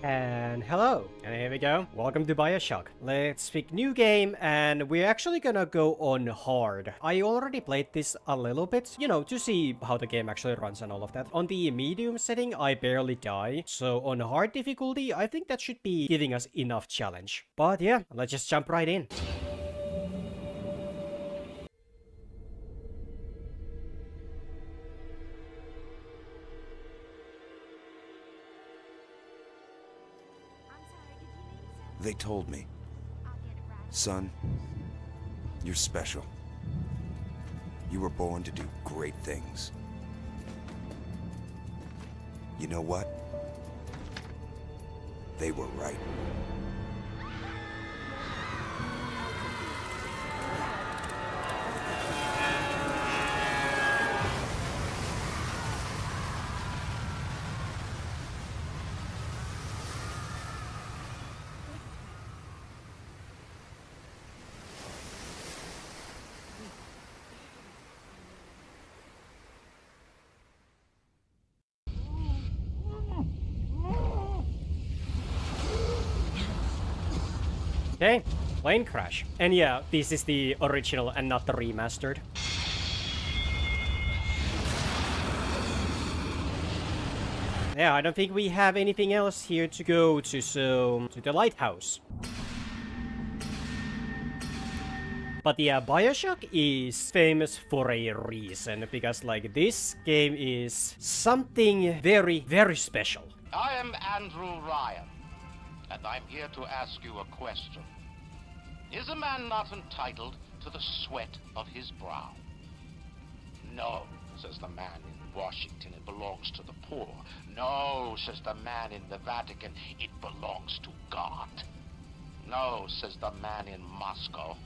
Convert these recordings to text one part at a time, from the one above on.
And hello, and here we go. Welcome to Bioshock. Let's pick new game, and we're actually gonna go on hard. I already played this a little bit, to see how the game actually runs and all of that. On the medium setting, I barely die, so on hard difficulty, I think that should be giving us enough challenge. But yeah, let's just jump right in. They told me. Son, you're special. You were born to do great things. You know what? They were right. Okay, plane crash. And yeah, this is the original and not the remastered. Yeah, I don't think we have anything else here to go to, so to the lighthouse. But yeah, Bioshock is famous for a reason, because like this game is something very, very special. I am Andrew Ryan, and I'm here to ask you a question. Is a man not entitled to the sweat of his brow? No, says the man in Washington, it belongs to the poor. No, says the man in the Vatican, it belongs to God. No, says the man in Moscow,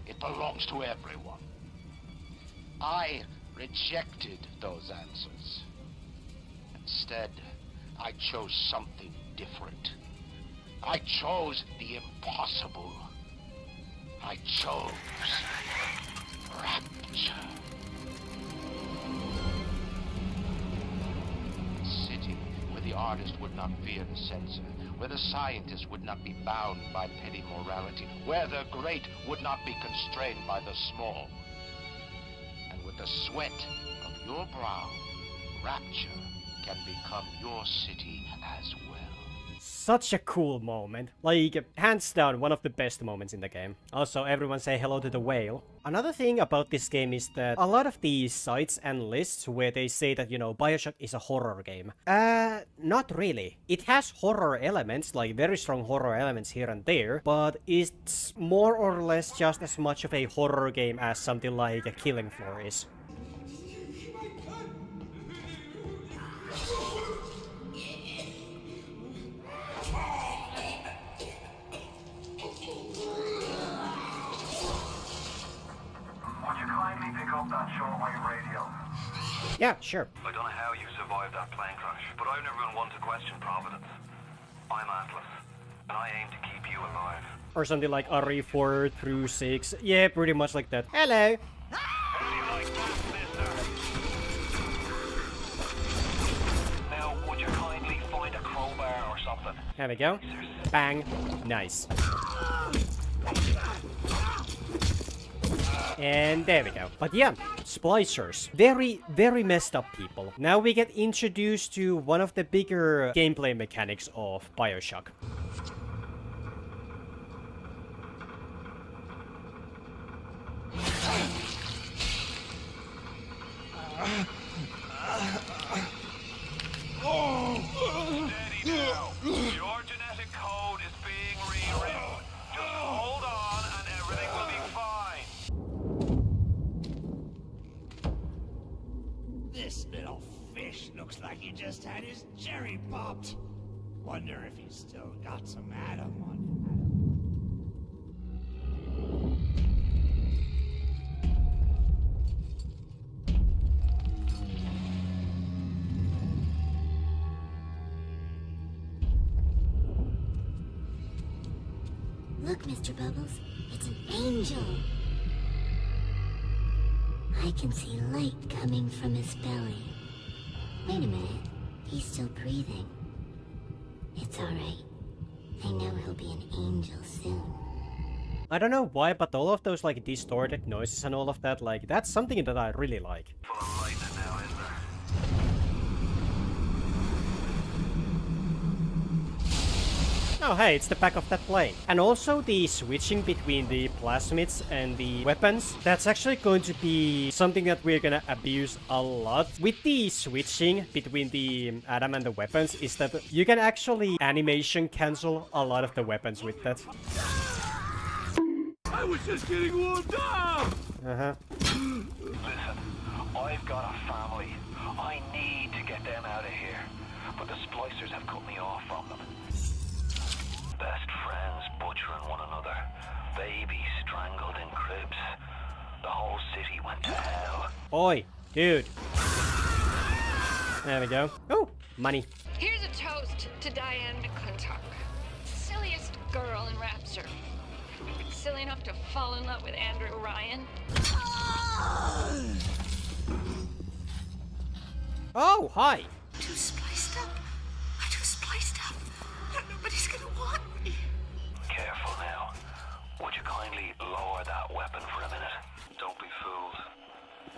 it belongs to everyone. I rejected those answers. Instead, I chose something different. I chose the impossible. I chose Rapture. A city where the artist would not fear the censor, where the scientist would not be bound by petty morality, where the great would not be constrained by the small. And with the sweat of your brow, Rapture can become your city as well. Such a cool moment. Like, hands down, one of the best moments in the game. Also, everyone say hello to the whale. Another thing about this game is that a lot of these sites and lists where they say that, Bioshock is a horror game. Not really. It has horror elements, like very strong horror elements here and there, but it's more or less just as much of a horror game as something like a Killing Floor is. That shortwave radio. Yeah, sure. I don't know how you survived that plane crash, but I've never been one to question Providence. I'm Atlas, and I aim to keep you alive. Or something like RE 4 through 6. Yeah, pretty much like that. Hello! How do you like that, mister? Now, would you kindly find a crowbar or something? There we go. Bang. Nice. And there we go. But yeah, Splicers. Very, very messed up people. Now we get introduced to one of the bigger gameplay mechanics of Bioshock. Steady now. Your genetic code is being rewritten. Just hold on and everything will be fine. This little fish looks like he just had his cherry popped. Wonder if he's still got some Adam on him. Look, Mr. Bubbles, it's an angel. I can see light coming from his belly. Wait a minute, he's still breathing. It's alright. I know he'll be an angel soon. I don't know why, but all of those like distorted noises and all of that, like that's something that I really like. Full of lightning now, is there? Oh hey, it's the back of that plane. And also the switching between the plasmids and the weapons, that's actually going to be something that we're gonna abuse a lot. With the switching between the Adam and the weapons, is that you can actually animation cancel a lot of the weapons with that. I was just getting warmed up! Uh-huh. Listen, I've got a family. I need to get them out of here. But the Splicers have cut me off from them. Best friends butchering one another. Babies strangled in cribs. The whole city went to hell. Oi, dude. There we go. Oh, money. Here's a toast to Diane McClintock. Silliest girl in Rapture. Silly enough to fall in love with Andrew Ryan. Oh, hi. Too spliced up. I'm too spliced up. Nobody's gonna want me. Careful now. Would you kindly lower that weapon for a minute? Don't be fooled.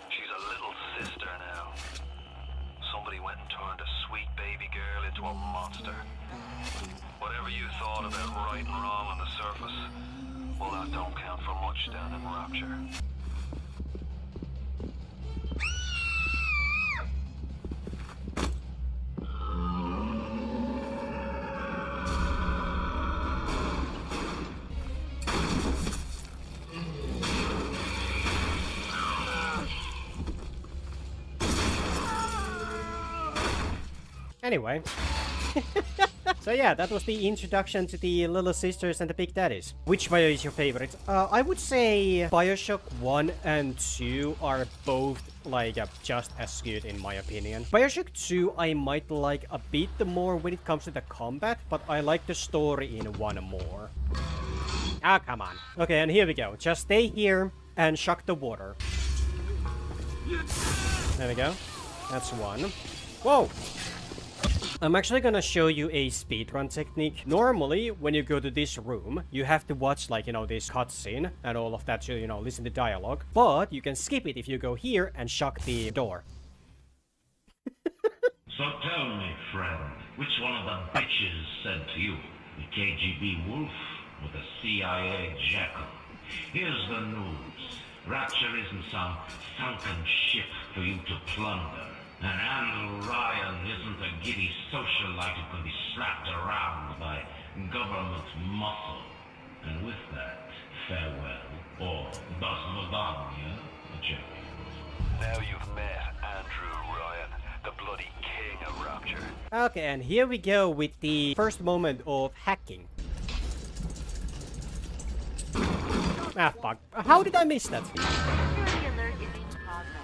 She's a little sister now. Somebody went and turned a sweet baby girl into a monster. Whatever you thought about right and wrong on the surface, well, that don't count for much down in Rapture. Anyway. So yeah, that was the introduction to the Little Sisters and the Big Daddies. Which bio is your favorite? I would say Bioshock 1 and 2 are both like just as good in my opinion. Bioshock 2 I might like a bit more when it comes to the combat, but I like the story in 1 more. Ah, come on. Okay, and here we go. Just stay here and shock the water. There we go. That's 1. Whoa! I'm actually gonna show you a speedrun technique. Normally, when you go to this room, you have to watch, like, you know, this cutscene and all of that to, you know, listen to dialogue. But you can skip it if you go here and shock the door. So tell me, friend, which one of the bitches said to you? The KGB wolf or the CIA jackal? Here's the news. Rapture isn't some sunken ship for you to plunder. And Andrew Ryan isn't a giddy socialite who can be slapped around by government muscle. And with that, farewell, or Basmavania, champions. Now you've met Andrew Ryan, the bloody king of Rapture. Okay, and here we go with the first moment of hacking. Ah, fuck. How did I miss that? Security alert is in progress.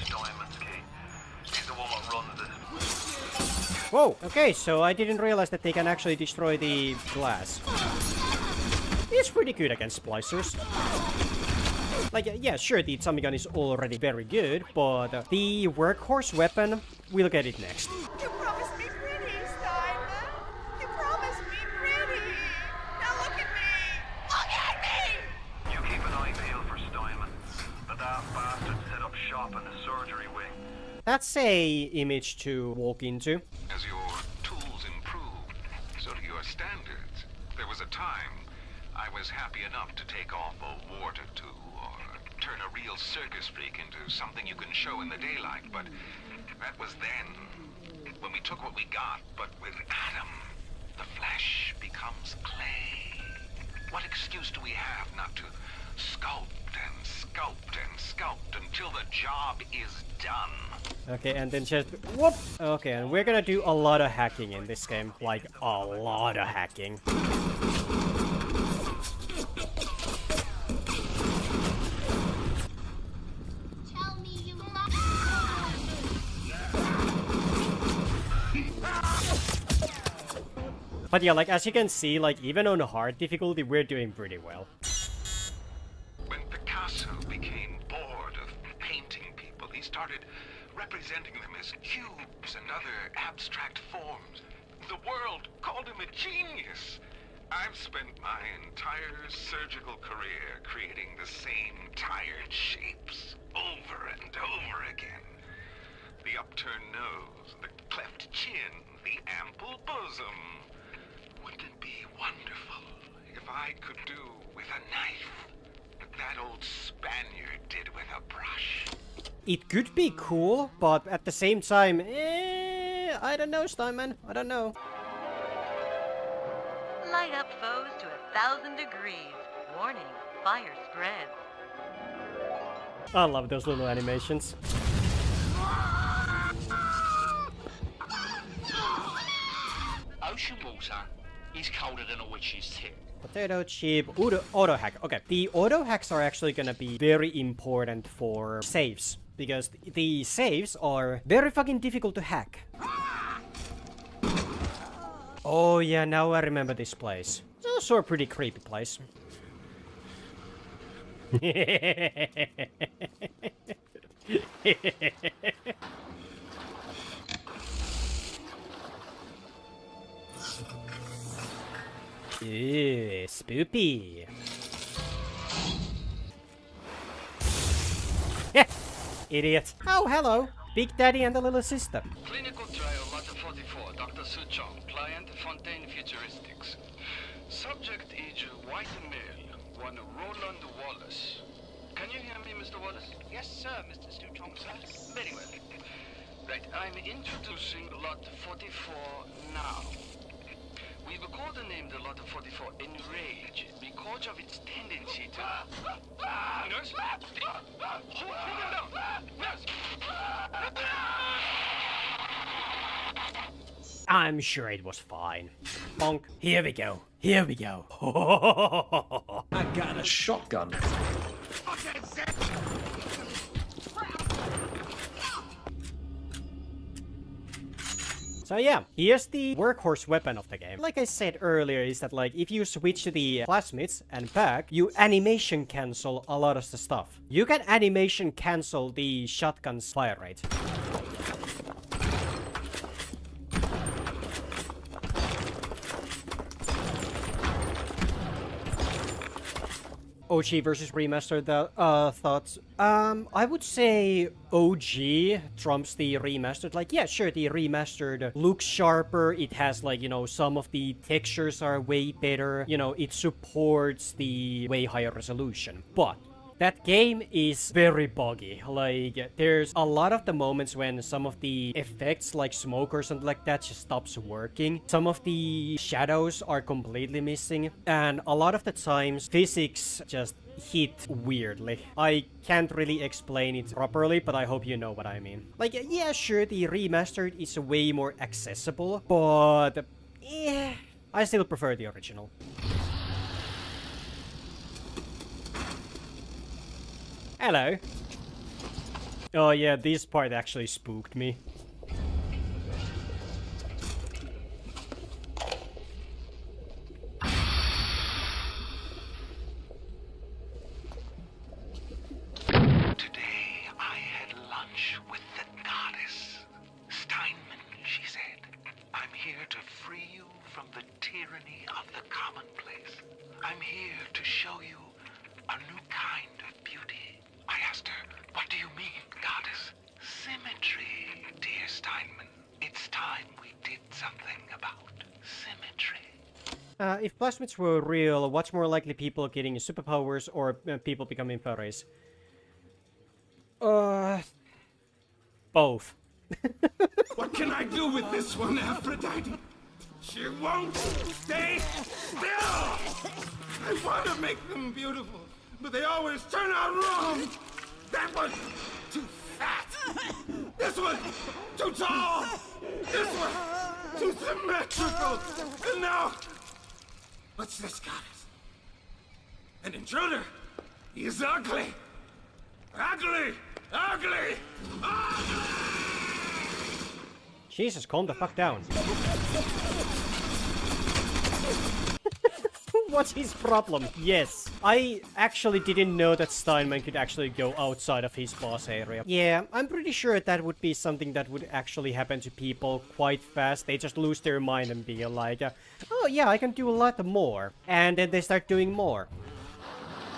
Diamond's key. He's the one that runs it. Whoa, okay, so I didn't realize that they can actually destroy the glass. It's pretty good against splicers. Like, yeah, sure, the Tommy gun is already very good, but the workhorse weapon, we'll get it next. You promised me pretty, Steinman. You promised me pretty. Now look at me. Look at me! You keep an eye peeled for Steinman. But that bastard set up shop in the surgery wing. That's a image to walk into. As your tools improved, so do your standards. There was a time I was happy enough to take off a wart or two, or turn a real circus freak into something you can show in the daylight, but that was then, when we took what we got. But with Adam, the flesh becomes clay. What excuse do we have not to sculpt and sculpt and sculpt until the job is done? Okay, and then just whoop. Okay, and we're gonna do a lot of hacking in this game, like a lot of hacking. Tell me you But yeah, like as you can see, like even on hard difficulty, we're doing pretty well. When Picasso became bored of painting people, he started representing them as cube and other abstract forms. The world called him a genius. I've spent my entire surgical career creating the same tired shapes over and over again. The upturned nose, the cleft chin, the ample bosom. Wouldn't it be wonderful if I could do with a knife what that old Spaniard did with a brush? It could be cool, but at the same time, I don't know, Steinman. I don't know. Light up foes to 1,000 degrees. Warning, fire spreads. I love those little animations. Ocean water is colder than a witch's tit. Potato chip, auto hack. Okay, the auto hacks are actually gonna be very important for saves, because the saves are very fucking difficult to hack. Oh yeah, now I remember this place. It's also a pretty creepy place. Ew, spoopy. Idiot. Oh, hello. Big Daddy and the little sister. Clinical trial lot 44, Dr. Su Chong, client Fontaine Futuristics. Subject age white male, one Roland Wallace. Can you hear me, Mr. Wallace? Yes, sir, Mr. Su Chong, sir. Very well. Right, I'm introducing lot 44 now. We've codenamed lot 44 Enrage because of its tendency to... Nurse? Bring him down! Nurse! I'm sure it was fine. Bonk. Here we go. Here we go. I got a shotgun. So yeah, here's the workhorse weapon of the game. Like I said earlier, is that like if you switch to the plasmids and back, you animation cancel a lot of the stuff. You can animation cancel the shotgun's fire rate. OG versus remastered, thoughts. I would say OG trumps the remastered. Like, yeah, sure, the remastered looks sharper. It has, like, you know, some of the textures are way better. You know, it supports the way higher resolution. But that game is very buggy. Like, there's a lot of the moments when some of the effects, like smoke or something like that, just stops working. Some of the shadows are completely missing. And a lot of the times, physics just hit weirdly. I can't really explain it properly, but I hope you know what I mean. Like, yeah, sure, the remastered is way more accessible, but yeah, I still prefer the original. Hello. Oh yeah, this part actually spooked me. Today I had lunch with the goddess. Steinman, she said. I'm here to free you from the tyranny of the commonplace. I'm here to show you a new kind of beauty. I asked her, what do you mean, goddess? Symmetry, dear Steinman. It's time we did something about symmetry. If plasmids were real, what's more likely, people getting superpowers or people becoming furries? Both. What can I do with this one, Aphrodite? She won't stay still! I want to make them beautiful, but they always turn out wrong! That one, too fat! This one, too tall! This one, too symmetrical! And now, what's this, goddess? An intruder! He's ugly! Ugly! Ugly! Ugly! Jesus, calm the fuck down. What's his problem? Yes. I actually didn't know that Steinman could actually go outside of his boss area. Yeah, I'm pretty sure that would be something that would actually happen to people quite fast. They just lose their mind and be like, oh yeah, I can do a lot more. And then they start doing more.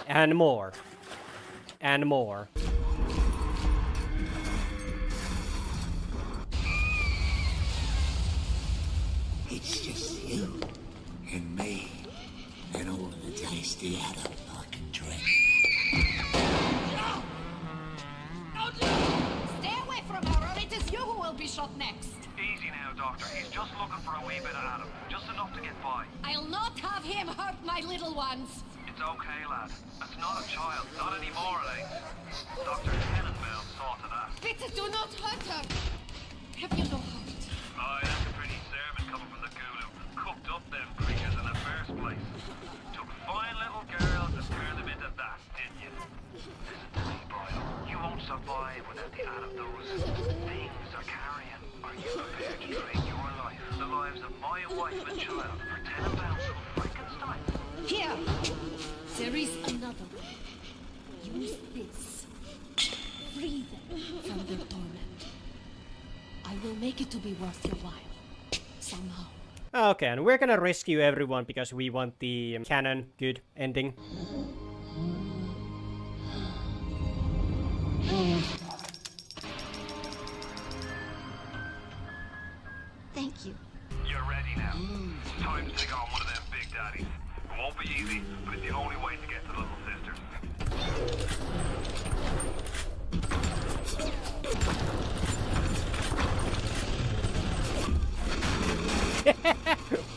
And more. And more. It's just you and me and all the tasty Adam I can drink. Stay away from her, or it is you who will be shot next. Easy now, Doctor. He's just looking for a wee bit of Adam. Just enough to get by. I'll not have him hurt my little ones. It's okay, lad. That's not a child. Not anymore, Elaine. Dr. Tenenbaum saw to that. Bitte do not hurt her. Have you no heart? Oh, that's a pretty sermon coming from the guru. Cooked up them creatures in the first place. Took fine little girls and turned them into that, didn't you? Listen to me, Boyle. You won't survive without the Adam those things are carrying. Are you prepared to trade your life, the lives of my wife and child, for £10 from Frankenstein? Here. There is another way. Use this. Free them from their torment. I will make it to be worth your while. Somehow. Okay, and we're gonna rescue everyone because we want the canon good ending. Thank you. You're ready now. It's time to take on one of them big daddies. It won't be easy, but it's the only way to get to little sister.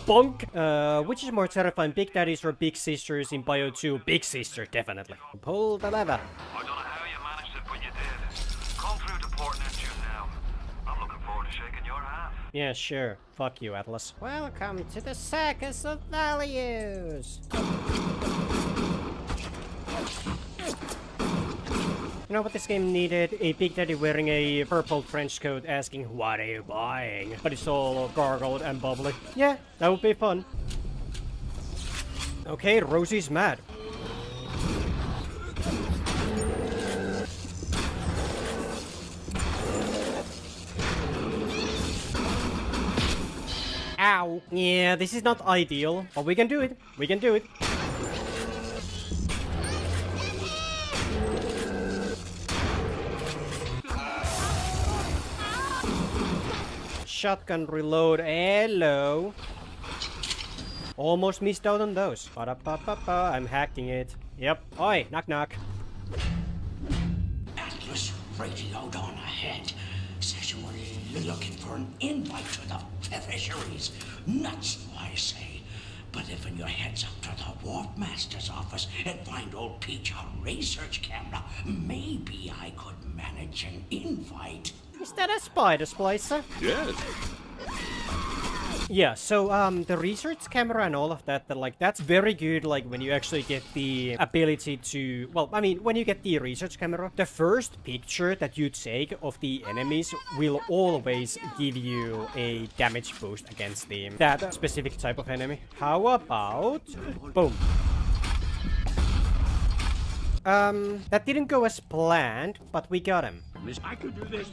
Bonk! Which is more terrifying, Big Daddies or Big Sisters in Bio 2? Big Sister, definitely. Pull the lever. I don't know how you managed it, but you did. Come through to Port Neptune now. I'm looking forward to shaking your hand. Yeah, sure. Fuck you, Atlas. Welcome to the Circus of Values! You know what this game needed? A Big Daddy wearing a purple trench coat asking, what are you buying? But it's all gargled and bubbly. Yeah, that would be fun. Okay, Rosie's mad. Ow. Yeah, this is not ideal, but we can do it. We can do it. Shotgun reload, hello. Almost missed out on those. Ba-da-ba-ba-ba, I'm hacking it. Yep. Oi, knock knock. Atlas radioed on ahead. Says you were looking for an invite to the fisheries. Nuts, I say. But if your heads up to the Warp Master's office and find old Peach a research camera, maybe I could manage an invite. Is that a spider, Splicer? Yes. Yeah, so, the research camera and all of that, that's very good, like, when you actually get the ability to, well, I mean, when you get the research camera, the first picture that you take of the enemies will always give you a damage boost against that specific type of enemy. How about... Boom. That didn't go as planned, but we got him. I could do this.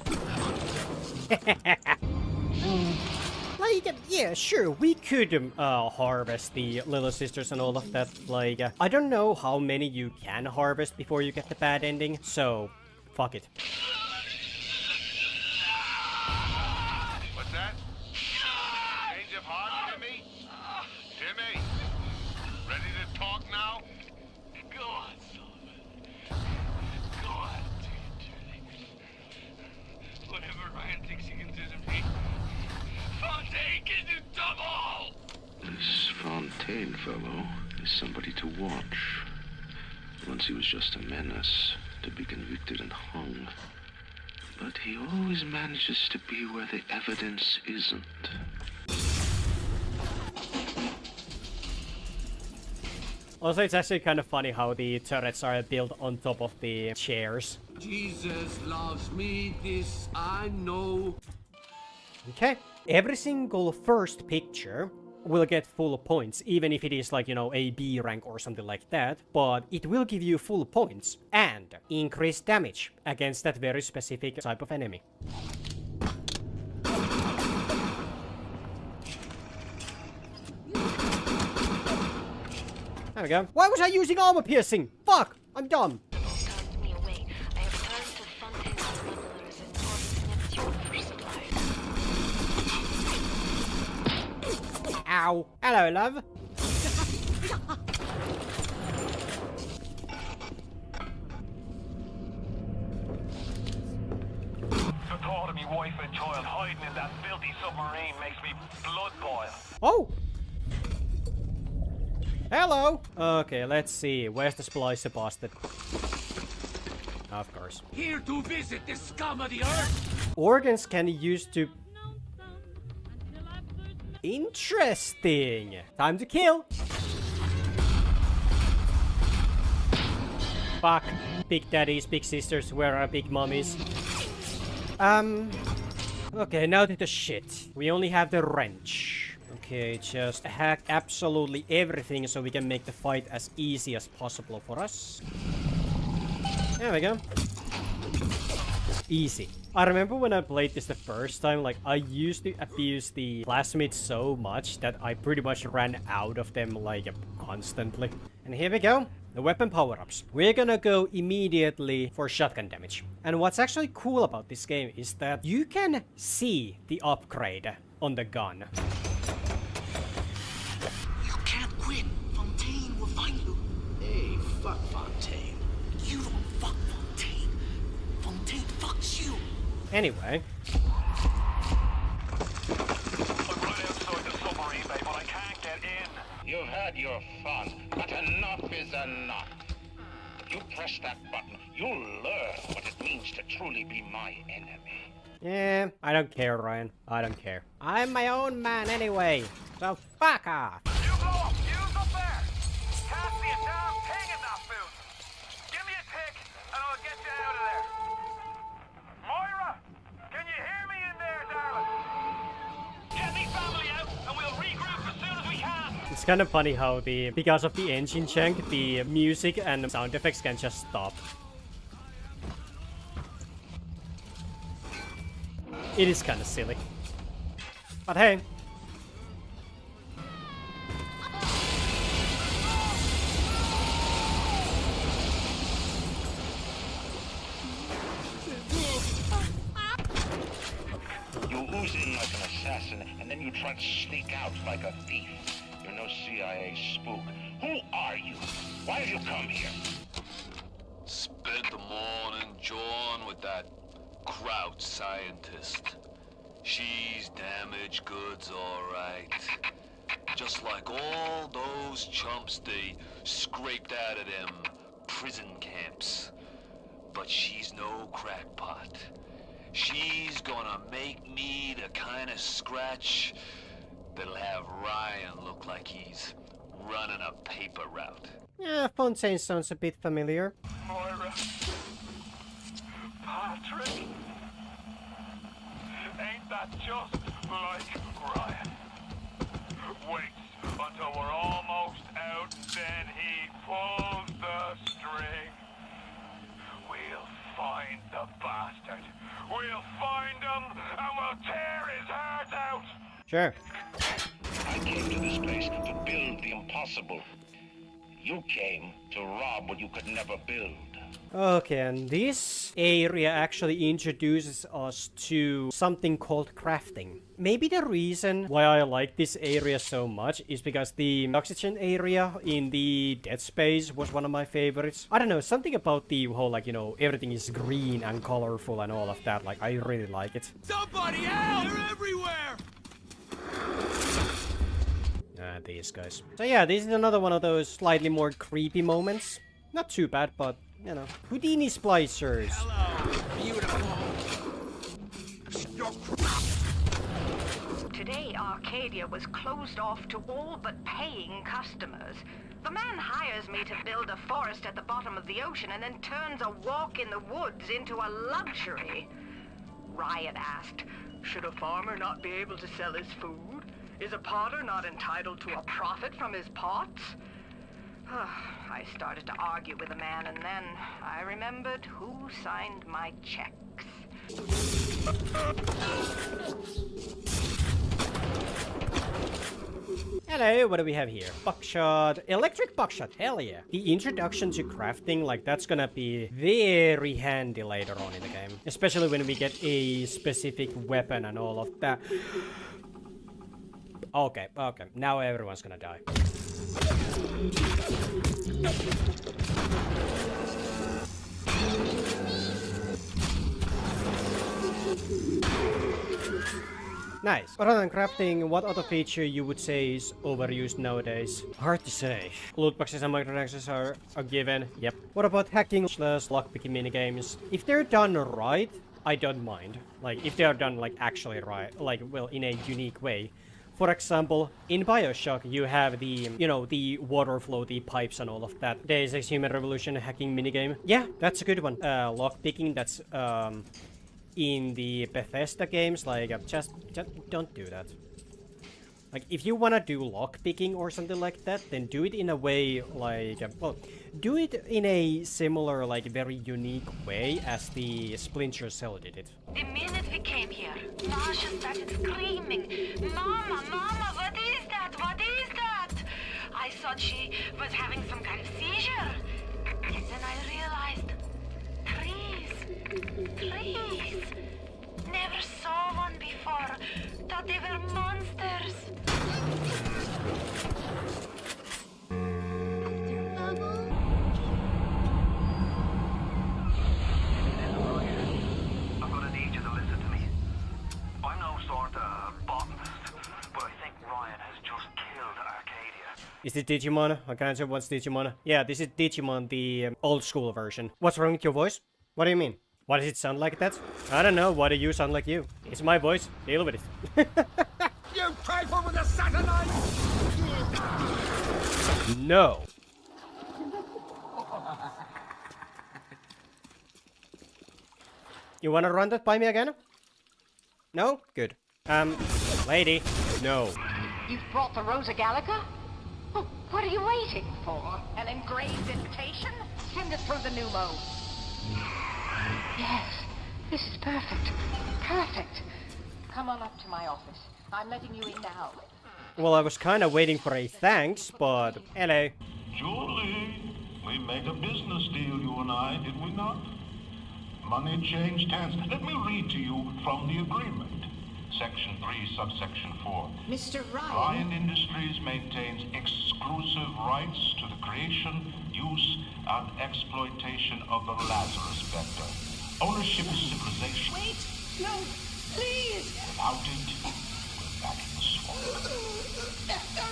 Like, yeah, sure, we could harvest the Little Sisters and all of that. Like, I don't know how many you can harvest before you get the bad ending, so fuck it. What's that? Change of heart, Timmy? Timmy? Ready to talk now? Go on, Sullivan. Go on, whatever Ryan thinks he can do to me, Fontaine can do double! This Fontaine fellow is somebody to watch. Once he was just a menace, to be convicted and hung. But he always manages to be where the evidence isn't. Also, it's actually kind of funny how the turrets are built on top of the chairs. Jesus loves me, this I know. Okay. Every single first picture will get full points, even if it is like, you know, a B rank or something like that, but it will give you full points and increased damage against that very specific type of enemy. There we go. Why was I using armor piercing? Fuck! I'm dumb. Turned me away. I have turned to Fontaine's smugglers and bought Neptune for supplies. Ow. Hello, love. The thought of me wife and child hiding in that filthy submarine makes me blood boil. Oh! Hello! Okay, let's see. Where's the splicer bastard? Of course. Here to visit the scum of the earth. Organs can be used to... Interesting! Time to kill! Fuck. Big daddies, big sisters, where are big mummies? Okay, now to the shit. We only have the wrench. Okay, just hack absolutely everything so we can make the fight as easy as possible for us. There we go. Easy. I remember when I played this the first time, like, I used to abuse the plasmids so much that I pretty much ran out of them, like, constantly. And here we go. The weapon power-ups. We're gonna go immediately for shotgun damage. And what's actually cool about this game is that you can see the upgrade on the gun. You can't quit. Fontaine will find you. Hey, fuck Fontaine. You don't fuck Fontaine. Fontaine fucks you. Anyway. I'm right outside the submarine, babe, but I can't get in. You've had your fun, but enough is enough. You press that button, you'll learn what it means to truly be my enemy. Yeah, I don't care, Ryan. I don't care. I'm my own man anyway, so fuck off. You blow up! Use up there! Can't see a damn thing in that boot! Give me a tick, and I'll get you out of there! Moira! Can you hear me in there, darling? Get me family out, and we'll regroup as soon as we can! It's kind of funny how because of the engine chunk, the music and sound effects can just stop. It is kind of silly. But hey. You ooze in like an assassin, and then you try to sneak out like a thief. You're no CIA spook. Who are you? Why have you come here? Spent the morning jawing with that Kraut scientist. She's damaged goods, alright. Just like all those chumps they scraped out of them prison camps. But she's no crackpot. She's gonna make me the kind of scratch that'll have Ryan look like he's running a paper route. Yeah, Fontaine sounds a bit familiar. Moira. Patrick. Ain't that just like Ryan? Wait until we're almost out, then he pulls the string. We'll find the bastard. We'll find him, and we'll tear his heart out. Sure. I came to this place to build the impossible. You came to rob what you could never build. Okay, and this area actually introduces us to something called crafting. Maybe the reason why I like this area so much is because the oxygen area in the Dead Space was one of my favorites. I don't know, something about the whole, like, you know, everything is green and colorful and all of that, like, I really like it. Somebody help! They're everywhere! These guys. So yeah, this is another one of those slightly more creepy moments. Not too bad, but, you know. Houdini Splicers. Hello, beautiful. Today, Arcadia was closed off to all but paying customers. The man hires me to build a forest at the bottom of the ocean and then turns a walk in the woods into a luxury. Ryan asked, should a farmer not be able to sell his food? Is a potter not entitled to a profit from his pots? I started to argue with the man, and then I remembered who signed my checks. Hello, what do we have here? Buckshot, electric buckshot, hell yeah. The introduction to crafting, like that's gonna be very handy later on in the game. Especially when we get a specific weapon and all of that. Okay, okay, now everyone's gonna die. Nice. Other than crafting, what other feature you would say is overused nowadays? Hard to say. Loot boxes and microtransactions are a given. Yep. What about hacking / lockpicking minigames? If they're done right, I don't mind. Like, if they are done, like, actually right. Like, well, in a unique way. For example, in Bioshock, you have the, you know, the water flow, the pipes and all of that. Deus Ex Human Revolution hacking minigame. Yeah, that's a good one. Lockpicking, that's, in the Bethesda games, like, just don't do that. Like, if you wanna do lockpicking or something like that, then do it in a way, like, well, do it in a similar, like, very unique way as the Splinter Cell did it. The minute we came here, Masha started screaming, "Mama, Mama, what is that? What is that?" I thought she was having some kind of seizure. And then I realized, trees. Never saw one before. Thought they were monsters. I'm gonna need you to listen to me. I'm no sort of botanist, but I think Ryan has just killed Arcadia. Is it Digimon? I can't answer what's Digimon. Yeah, this is Digimon, the old school version. What's wrong with your voice? What do you mean? Why does it sound like that? I don't know. Why do you sound like you? It's my voice. Deal with it. You trifle with the satellite! No. You wanna run that by me again? No? Good. Lady. No. You've brought the Rosa Gallica? Oh, what are you waiting for? An engraved invitation? Send it through the pneumo. Yes, this is perfect. Perfect. Come on up to my office. I'm letting you in now. Well, I was kind of waiting for a thanks, but hello. Julie, we made a business deal, you and I, did we not? Money changed hands. Let me read to you from the agreement. Section 3, subsection 4. Mr. Ryan. Ryan Industries maintains exclusive rights to the creation, use, and exploitation of the Lazarus Vector. Ownership is civilization. Wait! No! Please! Without it, we're back in the swamp. Mr.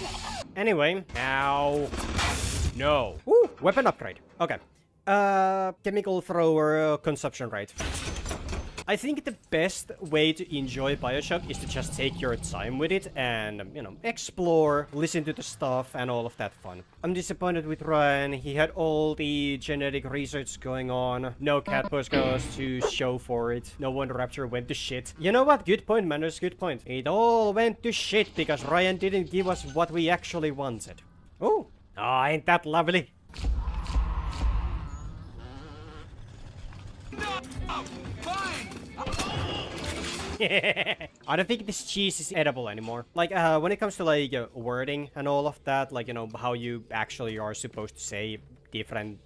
Ryan! Anyway, now... No. Ooh, weapon upgrade. Okay. Chemical thrower consumption rate. I think the best way to enjoy Bioshock is to just take your time with it and, you know, explore, listen to the stuff and all of that fun. I'm disappointed with Ryan. He had all the genetic research going on. No cat postcards to show for it. No wonder Rapture went to shit. You know what? Good point, Manners. Good point. It all went to shit because Ryan didn't give us what we actually wanted. Oh, ain't that lovely? I don't think this cheese is edible anymore. Like, when it comes to, like, wording and all of that, like, you know, how you actually are supposed to say different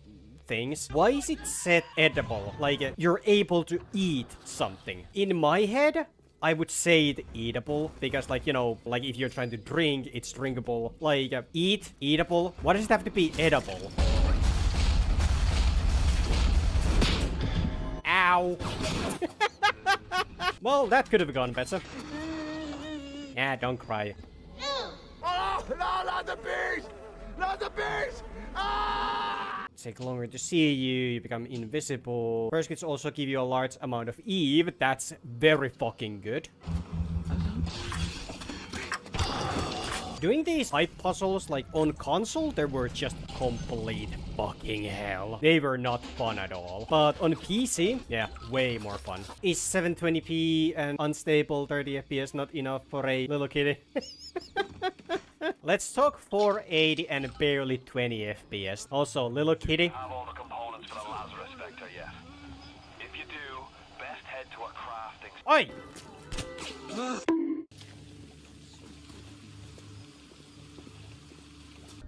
things. Why is it said edible? Like, you're able to eat something. In my head, I would say it eatable, because, like, you know, like, if you're trying to drink, it's drinkable. Like, eat, eatable. Why does it have to be edible? Ow. Well, that could have gone better. Yeah, don't cry. Oh, no, not the beast! Not the beast! Ah! Take longer to see you, you become invisible. First kits also give you a large amount of Eve. That's very fucking good. Doing these side puzzles like on console, they were just complete fucking hell. They were not fun at all. But on PC, yeah, way more fun. Is 720p and unstable 30 FPS not enough for a little kitty? Let's talk 480 and barely 20 FPS. Also, little kitty. Have all the components for the Lazarus Vector yet? If you do, best head to a crafting. Oi!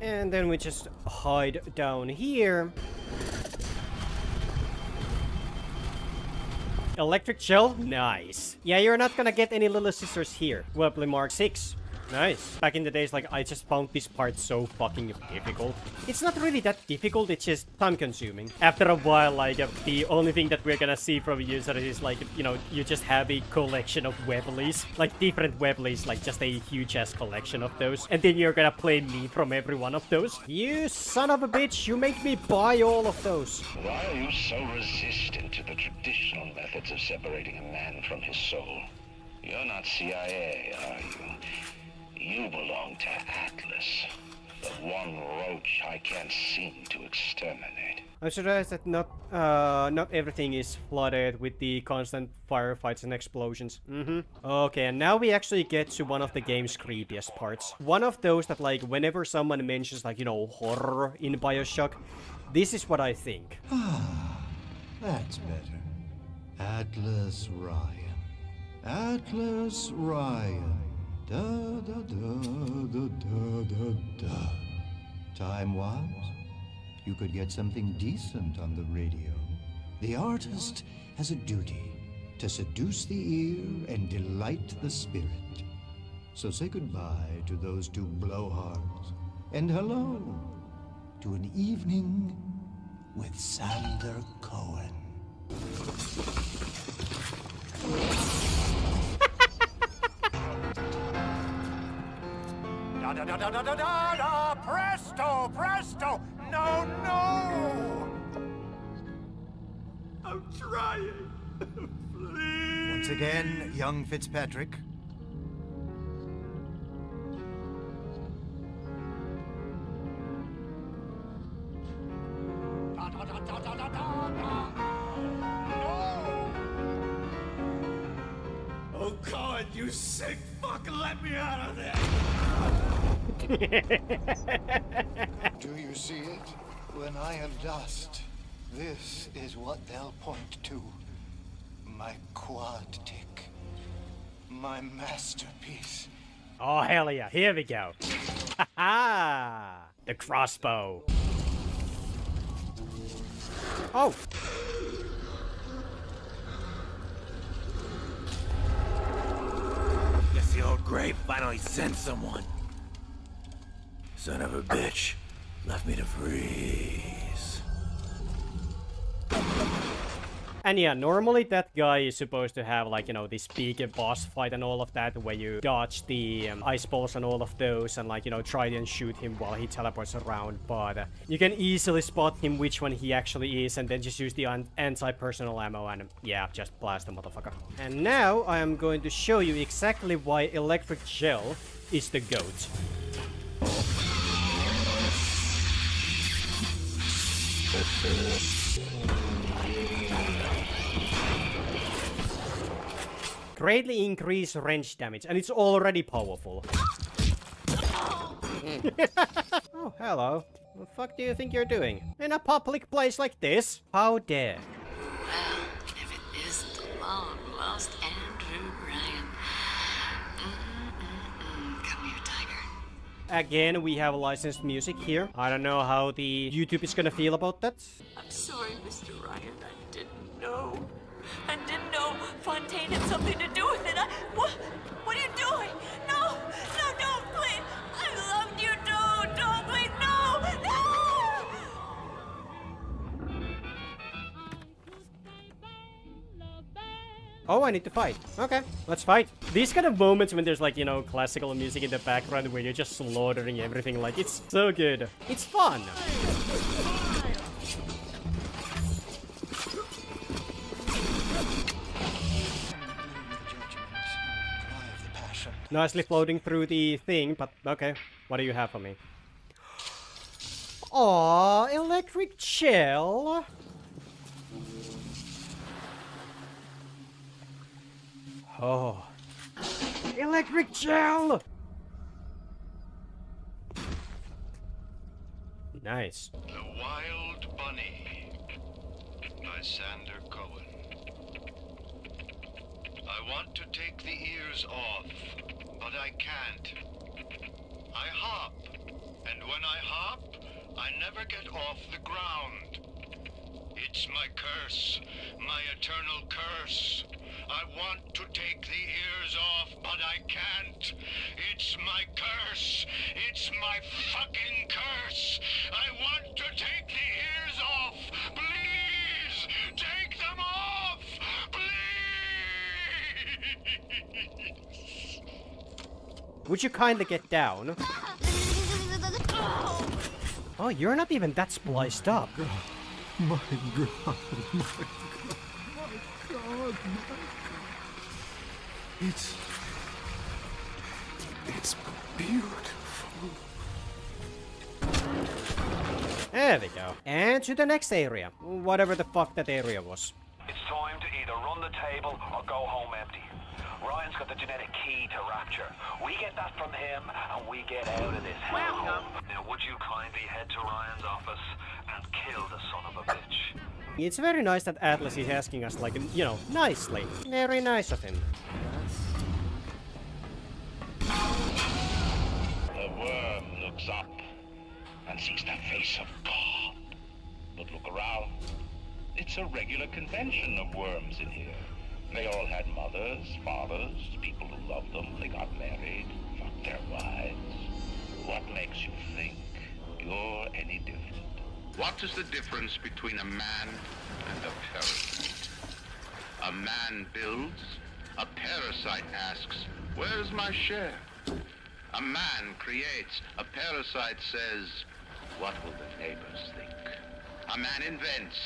And then we just hide down here. Electric gel? Nice. Yeah, you're not gonna get any little sisters here. Webley Mark 6. Nice. Back in the days, like, I just found this part so fucking difficult. It's not really that difficult, it's just time-consuming. After a while, like, the only thing that we're gonna see from users is, like, you know, you just have a collection of Webleys. Like, different Webleys, like, just a huge-ass collection of those. And then you're gonna play me from every one of those. You son of a bitch, you make me buy all of those. Why are you so resistant to the traditional methods of separating a man from his soul? You're not CIA, are you? You belong to Atlas, the one roach I can't seem to exterminate. I'm surprised that not everything is flooded with the constant firefights and explosions. Okay, and now we actually get to one of the game's creepiest parts. One of those that, like, whenever someone mentions, like, you know, horror in Bioshock, this is what I think. That's better. Atlas Ryan. Atlas Ryan. Da da da da da da da. Time was, you could get something decent on the radio. The artist has a duty to seduce the ear and delight the spirit. So say goodbye to those two blowhards, and hello to an evening with Sander Cohen. Da da da da da da da da! Presto, presto! No, no! I'm trying. Please. Once again, young Fitzpatrick. Da da da da da da da da! No! Oh God, you sick fuck! Let me out of there! Do you see it? When I am dust, this is what they'll point to. My quad tick. My masterpiece. Oh, hell yeah. Here we go. Ha-ha! The crossbow. Oh! Guess the old grape finally sent someone. Son of a bitch. Left me to freeze. And yeah, normally that guy is supposed to have, like, you know, this big boss fight and all of that, where you dodge the ice balls and all of those, and, like, you know, try and shoot him while he teleports around. But you can easily spot him which one he actually is, and then just use the anti-personal ammo and, yeah, just blast the motherfucker. And now I am going to show you exactly why electric gel is the GOAT. Greatly increase range damage, and it's already powerful. Oh, hello. What the fuck do you think you're doing? In a public place like this? How dare? Well, if it isn't the long-lost Andrew Ryan. Come here, Tiger. Again, we have licensed music here. I don't know how the YouTube is gonna feel about that. I'm sorry, Mr. Ryan. I didn't know. I didn't know Fontaine had something to do with it. What are you doing? No, don't, please. I loved you, don't, please, no! Oh, I need to fight. Okay, let's fight. These kind of moments when there's, like, you know, classical music in the background where you're just slaughtering everything, like, it's so good. It's fun. efficient. Nicely floating through the thing, but okay. What do you have for me? Aww, electric shell. Oh. Electric shell! Nice. The Wild Bunny by Sander Cohen. I want to take the ears off, but I can't. I hop, and when I hop, I never get off the ground. It's my curse, my eternal curse. I want to take the ears off, but I can't. It's my curse. It's my fucking curse. I want to take the ears off. Please, take them off. Please. Would you kindly get down? Oh, you're not even that spliced up. My God, my God, It's beautiful. There we go. And to the next area. Whatever the fuck that area was. It's time to either run the table or go home empty. Ryan's got the genetic key to Rapture. We get that from him, and we get out of this hellhole. Now, would you kindly head to Ryan's office and kill the son of a bitch? It's very nice that Atlas is asking us, like, you know, nicely. Very nice of him. The worm looks up and sees the face of God. But look around. It's a regular convention of worms in here. They all had mothers, fathers, people who loved them. They got married, fucked their wives. What makes you think you're any different? What is the difference between a man and a parasite? A man builds, a parasite asks, where's my share? A man creates, a parasite says, what will the neighbors think? A man invents,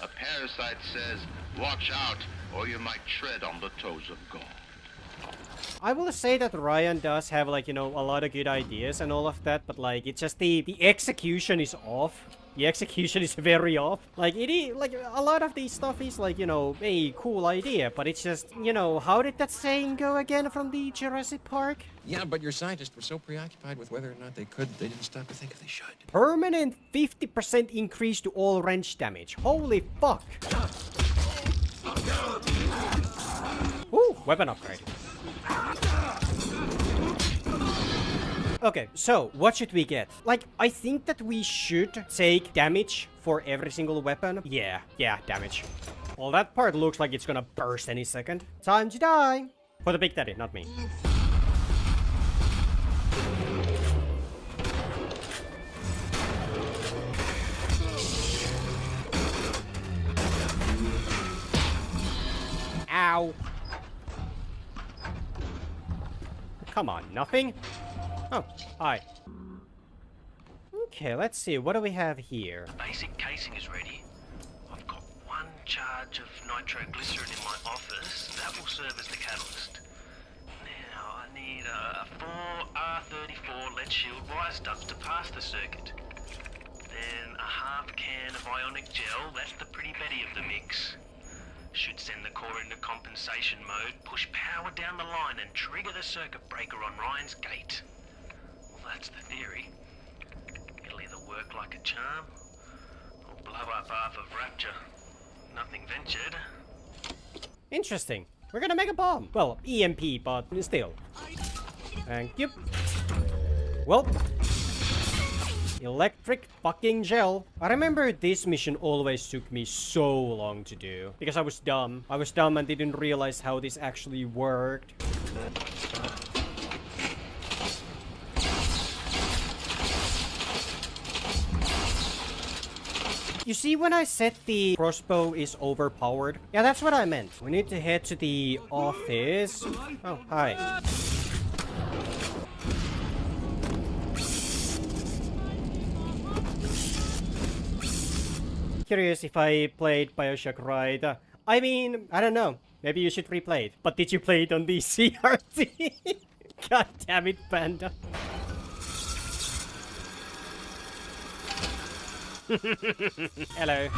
a parasite says, watch out, or you might tread on the toes of God. I will say that Ryan does have, like, you know, a lot of good ideas and all of that, but, like, it's just the execution is off. The execution is very off. Like, it is, like, a lot of this stuff is, like, you know, a cool idea, but it's just, you know, how did that saying go again from the Jurassic Park? Yeah, but your scientists were so preoccupied with whether or not they could, they didn't stop to think if they should. Permanent 50% increase to all wrench damage. Holy fuck. Ooh, weapon upgrade. Okay, so what should we get? Like, I think that we should take damage for every single weapon. Yeah, damage. Well, that part looks like it's gonna burst any second. Time to die! For the Big Daddy, not me. Ow! Come on, nothing? Oh, hi. Okay, let's see. What do we have here? Basic casing is ready. I've got one charge of nitroglycerin in my office. That will serve as the catalyst. Now, I need a 4R34 lead shield wire stuff to pass the circuit. Then a half can of ionic gel. That's the pretty Betty of the mix. Should send the core into compensation mode, push power down the line and trigger the circuit breaker on Ryan's gate. Well, that's the theory. It'll either work like a charm, or blow up half of Rapture. Nothing ventured. Interesting. We're gonna make a bomb. Well, EMP, but still. Thank you. Well, electric fucking gel. I remember this mission always took me so long to do. Because I was dumb. I was dumb and didn't realize how this actually worked. You see, when I said the crossbow is overpowered? Yeah, that's what I meant. We need to head to the office. Oh, hi. Curious if I played Bioshock right. I mean, I don't know. Maybe you should replay it. But did you play it on the CRT? God damn it, Panda. Hello.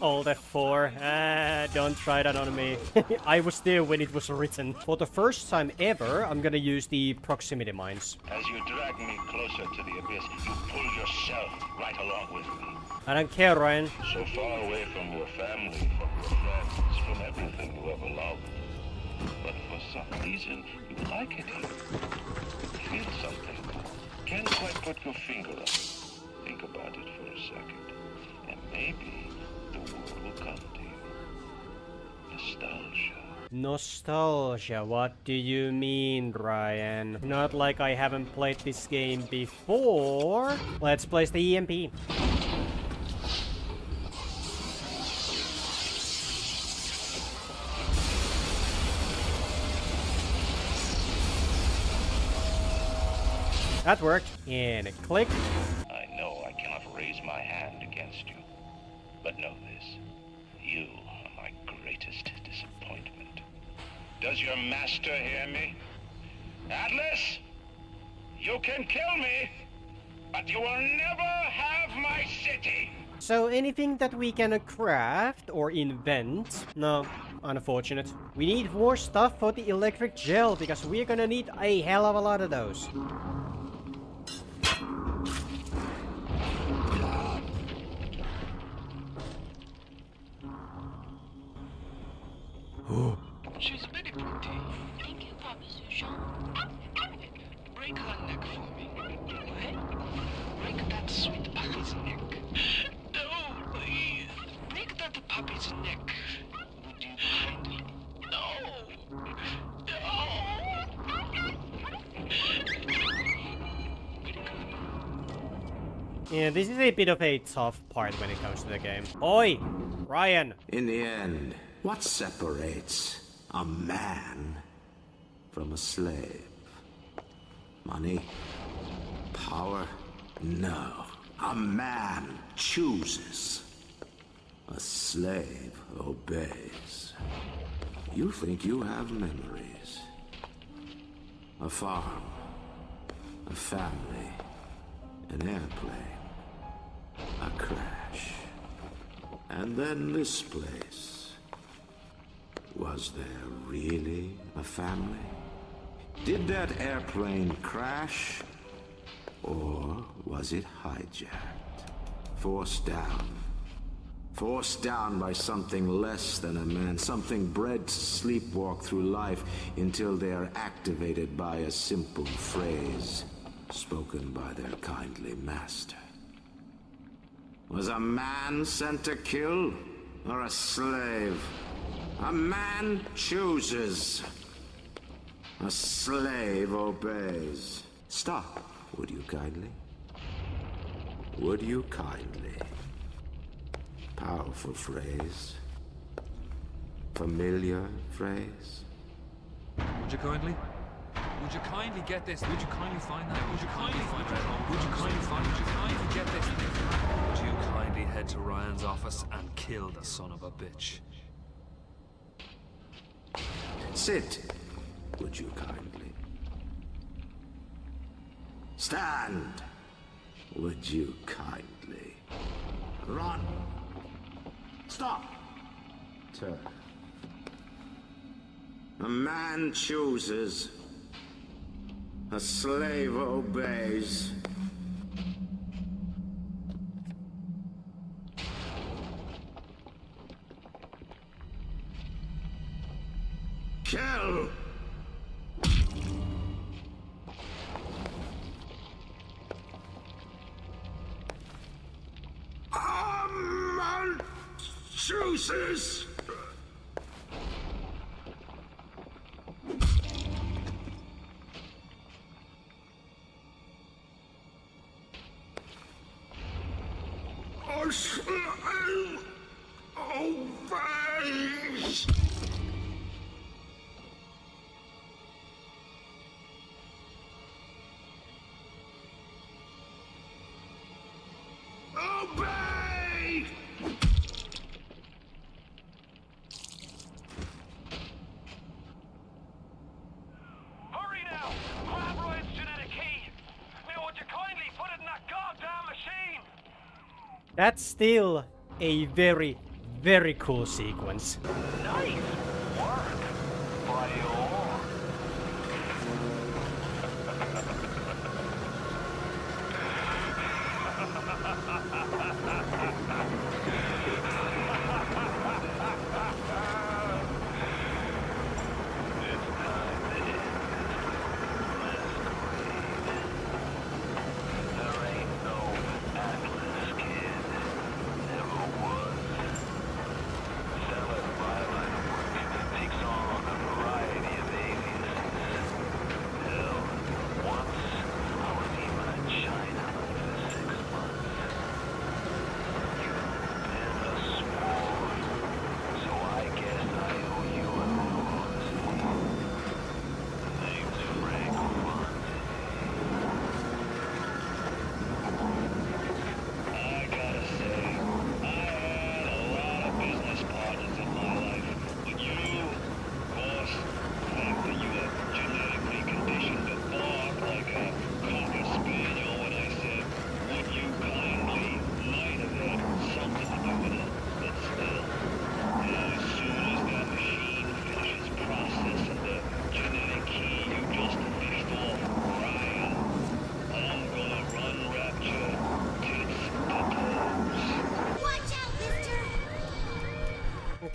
Alt F4. Don't try that on me. I was there when it was written. For the first time ever, I'm gonna use the proximity mines. As you drag me closer to the abyss, you pull yourself right along with me. I don't care, Ryan. So far away from your family, from your friends, from everything you ever loved. But for some reason, you like it here. Feel something. Can't quite put your finger on it. Think about it for a second. And maybe the word will come to you. Nostalgia. Nostalgia, what do you mean, Ryan? Not like I haven't played this game before. Let's place the EMP. That worked. And a click. I know I cannot raise my hand against you. But know this. You are my greatest disappointment. Does your master hear me? Atlas? You can kill me, but you will never have my city! So anything that we can craft or invent? No, unfortunate. We need more stuff for the electric gel because we're gonna need a hell of a lot of those. She's very pretty. Thank you, Papa Sushan. Break her neck for me. What? Break that sweet puppy's neck. No, please. Break that puppy's neck. Would you kindly? No. Yeah, this is a bit of a tough part when it comes to the game. Oi! Ryan! In the end, what separates a man from a slave? Money? Power? No. A man chooses. A slave obeys. You think you have memories. A farm. A family. An airplane. A crash. And then this place. Was there really a family? Did that airplane crash? Or was it hijacked? Forced down. Forced down by something less than a man. Something bred to sleepwalk through life until they are activated by a simple phrase spoken by their kindly master. Was a man sent to kill, or a slave? A man chooses. A slave obeys. Stop, would you kindly? Would you kindly? Powerful phrase. Familiar phrase. Would you kindly? Would you kindly get this? Would you kindly find that? Would you kindly find it? Would you kindly find it? Would you kindly get this? Would you kindly head to Ryan's office and kill the son of a bitch? Sit, would you kindly? Stand, would you kindly? Run. Stop. Turn. A man chooses. A slave obeys. Kill! A man chooses. A slave obeys. Obey! That's still a very, very cool sequence. Nice work, Bio.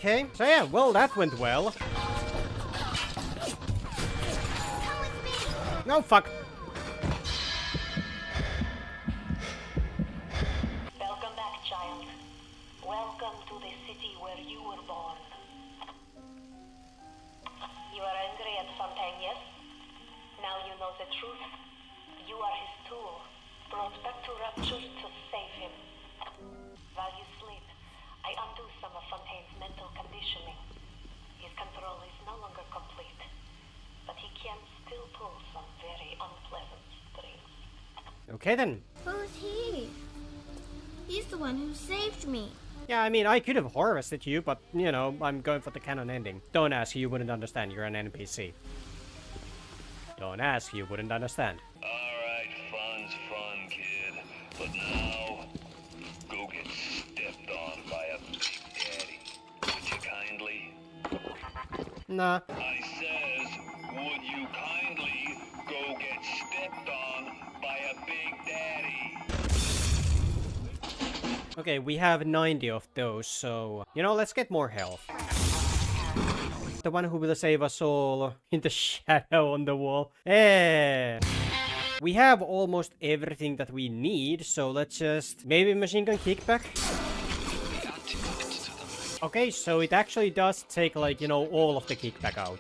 Okay, so yeah, well, that went well. No, fuck. Welcome back, child. Welcome to the city where you were born. You are angry at Fontaine, yes? Now you know the truth. You are his tool, brought back to Rapture to save him. While you sleep, I undo some of Fontaine's mental conditioning. His control is no longer complete, but he can still pull some very unpleasant strings. Okay then. Who's he? He's the one who saved me. Yeah, I mean, I could have harvested you, but, you know, I'm going for the canon ending. Don't ask, you wouldn't understand, you're an NPC. Don't ask, you wouldn't understand. Alright, fun's fun, kid. But now, go get stepped on by a big daddy. Would you kindly? Nah. I says, would you kindly go get stepped on by a big daddy? Okay, we have 90 of those, so... You know, let's get more health. The one who will save us all in the shadow on the wall. Eh. We have almost everything that we need, so let's just... Maybe machine gun kickback? Okay, so it actually does take, like, you know, all of the kickback out.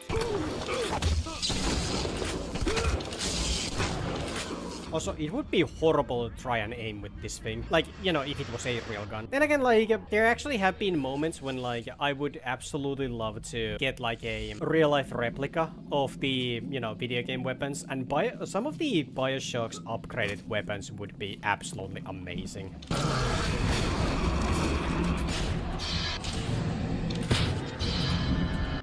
Also, it would be horrible to try and aim with this thing. Like, you know, if it was a real gun. Then again, like, there actually have been moments when, like, I would absolutely love to get, like, a real-life replica of the, you know, video game weapons. And some of the Bioshock's upgraded weapons would be absolutely amazing.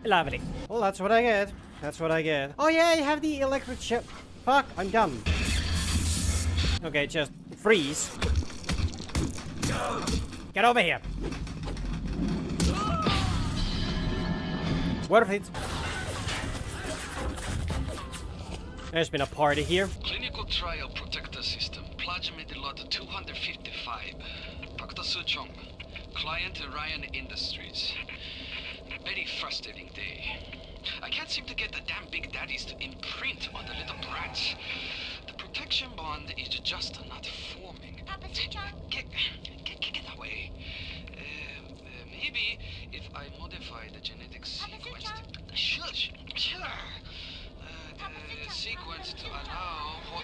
Lovely. Well, that's what I get. That's what I get. Oh yeah, I have the electric ship. Fuck, I'm dumb. Okay, just freeze. Get over here. Worth it. There's been a party here. Clinical trial protector system. Plasmid lot 255. Dr. Suchong. Client Ryan Industries. Very frustrating day. I can't seem to get the damn big daddies to imprint on the little brats. The protection bond is just not forming. Papa Suchong? Get away. Maybe if I modify the genetic sequence... Shush! Sure! The sequence to allow for...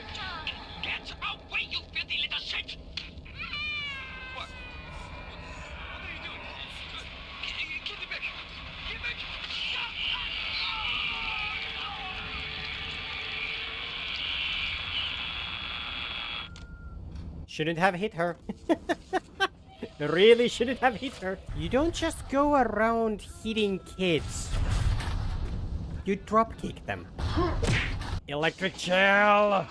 Get away, you filthy little shit! What? What are you doing? Get it back! Get back! Shouldn't have hit her. Really shouldn't have hit her. You don't just go around hitting kids. You drop kick them. Electric shell!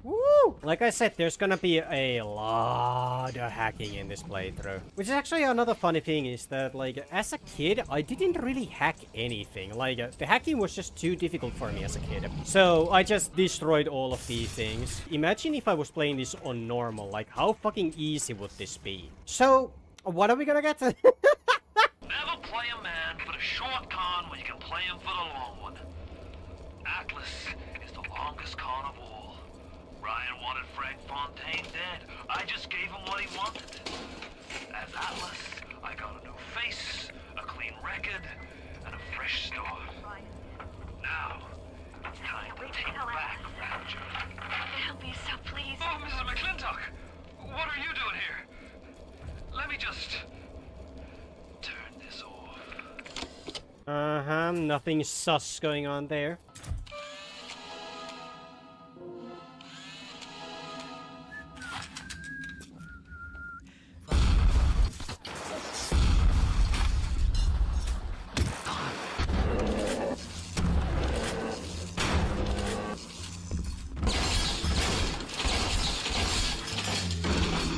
Woo! Like I said, there's gonna be a lot of hacking in this playthrough. Which is actually another funny thing is that, like, as a kid, I didn't really hack anything. Like, the hacking was just too difficult for me as a kid. So I just destroyed all of these things. Imagine if I was playing this on normal. Like, how fucking easy would this be? So, what are we gonna get? Never play a man for the short con when you can play him for the long one. Atlas is the longest con of all. Ryan wanted Frank Fontaine dead. I just gave him what he wanted. As Atlas, I got a new face, a clean record, and a fresh start. Now, it's time to take back Rapture. Help me, so please. Oh, Mrs. McClintock! What are you doing here? Let me just turn this off. Nothing sus going on there.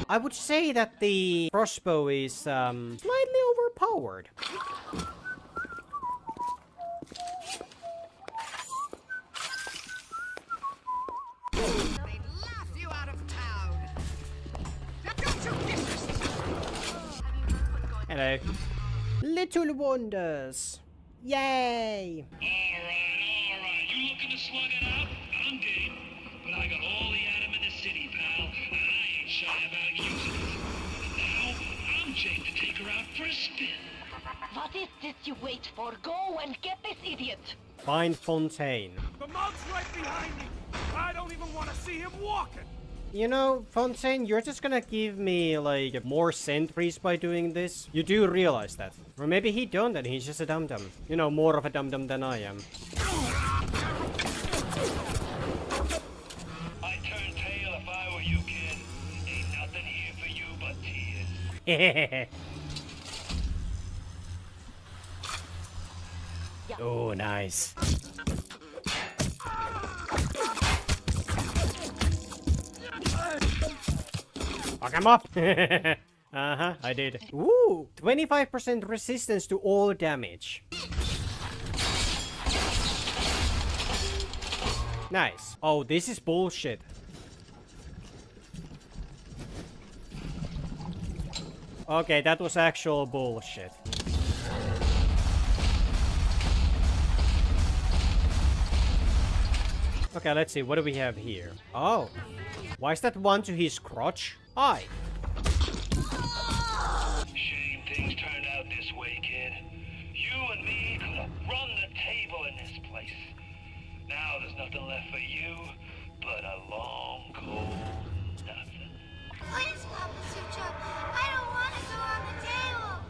I would say that the crossbow is slightly overpowered. Hello. Little wonders. Yay! Alright. You looking to slug it out? I'm game. But I got all the atom in the city, pal. And I ain't shy about using it. And now, I'm Jake to take her out for a spin. What is this you wait for? Go and get this idiot! Find Fontaine. The mug's right behind me. I don't even want to see him walking. You know, Fontaine, you're just gonna give me, like, more sentries by doing this? You do realize that. Or maybe he don't and he's just a dum-dum. You know, more of a dum-dum than I am. I'd turn tail if I were you, kid. Ain't nothing here for you but tears. Oh, nice. Fuck him up! I did. Ooh! 25% resistance to all damage. Nice. Oh, this is bullshit. Okay, that was actual bullshit. Okay, let's see. What do we have here? Oh. Why is that one to his crotch? Hi. Shame things turned out this way, kid. You and me could have run the table in this place. Now there's nothing left for you but a long, cold nothing. Please, Papa Sucho. I don't want to go on the table.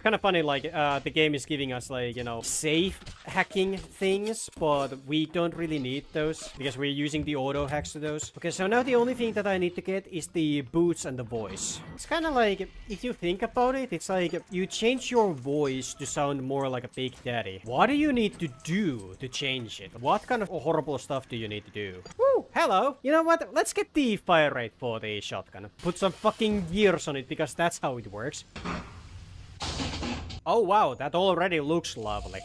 Kind of funny, like, the game is giving us, like, you know, safe hacking things, but we don't really need those, because we're using the auto hacks to those. Okay, so now the only thing that I need to get is the boots and the voice. It's kind of like, if you think about it, it's like, you change your voice to sound more like a Big Daddy. What do you need to do to change it? What kind of horrible stuff do you need to do? Woo! Hello! You know what? Let's get the fire rate for the shotgun. Put some fucking gears on it, because that's how it works. Oh wow, that already looks lovely.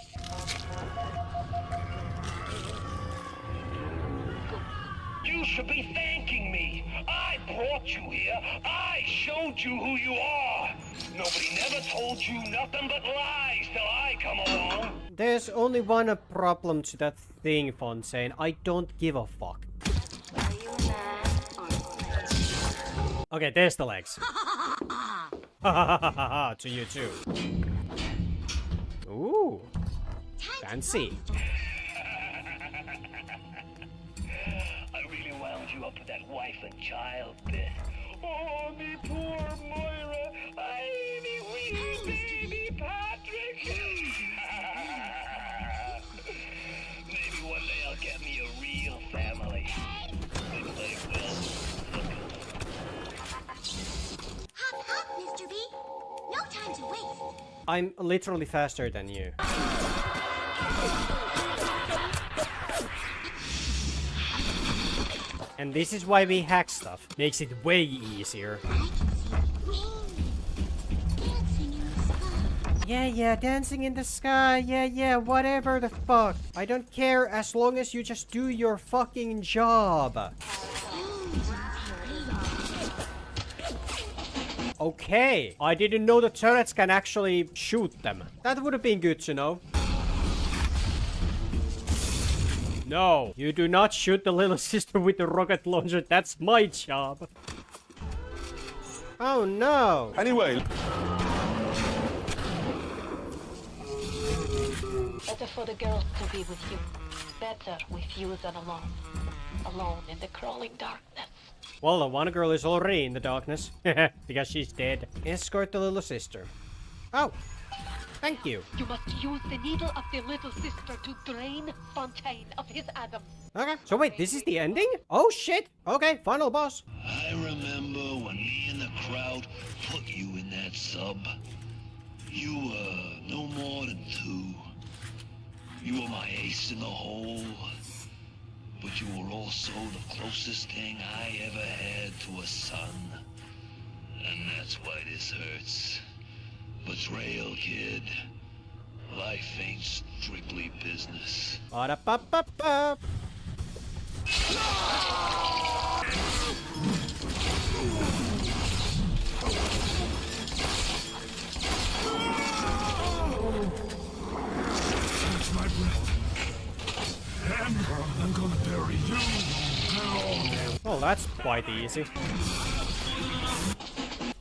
You should be thanking me. I brought you here. I showed you who you are. Nobody never told you nothing but lies till I come along. There's only one problem to that thing, Fontaine. I don't give a fuck. Okay, there's the legs. To you too. Ooh. Fancy. I really wound you up with that wife and child bit. Oh, me poor Moira. I me wee baby Patrick. Maybe one day I'll get me a real family. Maybe they will. Hop, hop, Mr. B. No time to waste. I'm literally faster than you. And this is why we hack stuff. Makes it way easier. Yeah, dancing in the sky. Yeah, whatever the fuck. I don't care as long as you just do your fucking job. Okay, I didn't know the turrets can actually shoot them. That would have been good to know. No, you do not shoot the little sister with the rocket launcher. That's my job. Oh no. Anyway. Better for the girls to be with you. Better with you than alone. Alone in the crawling darkness. Well, the one girl is already in the darkness. Because she's dead. Escort the little sister. Oh. Thank you. You must use the needle of the little sister to drain Fontaine of his atoms. Okay, so wait, this is the ending? Oh shit! Okay, final boss. I remember when me and the crowd put you in that sub. You were no more than 2. You were my ace in the hole. But you were also the closest thing I ever had to a son. And that's why this hurts. Betrayal, kid. Life ain't strictly business. Ba-da-ba-ba-ba. Catch my breath. And I'm gonna bury you and all them. Well, that's quite easy.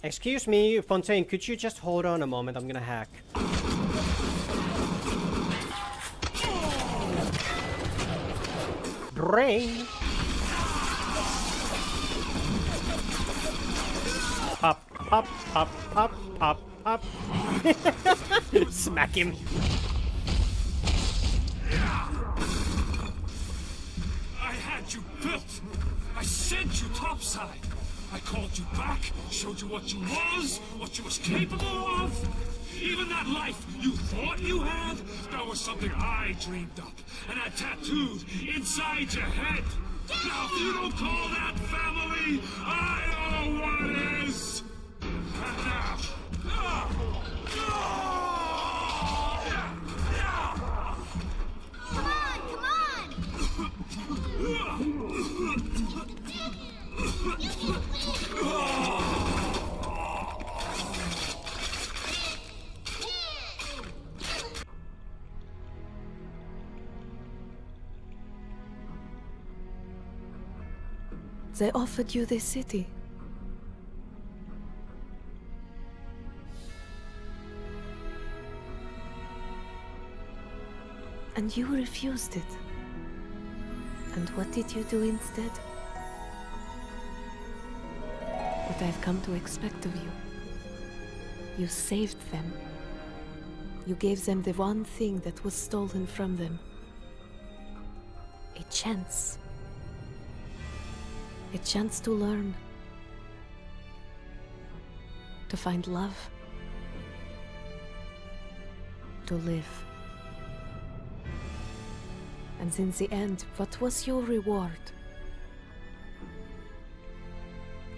Excuse me, Fontaine, could you just hold on a moment? I'm gonna hack. Drain! Pop, pop, pop, pop, pop, pop. Smack him. I had you built. I sent you topside. I called you back, showed you what you was capable of. Even that life you thought you had, that was something I dreamed up and had tattooed inside your head. Now if you don't call that family, I know what is. And now... They offered you this city. And you refused it. And what did you do instead? What I've come to expect of you. You saved them. You gave them the one thing that was stolen from them. A chance. A chance to learn. To find love. To live. And in the end, what was your reward?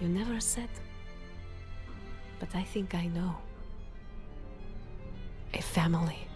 You never said. But I think I know. A family.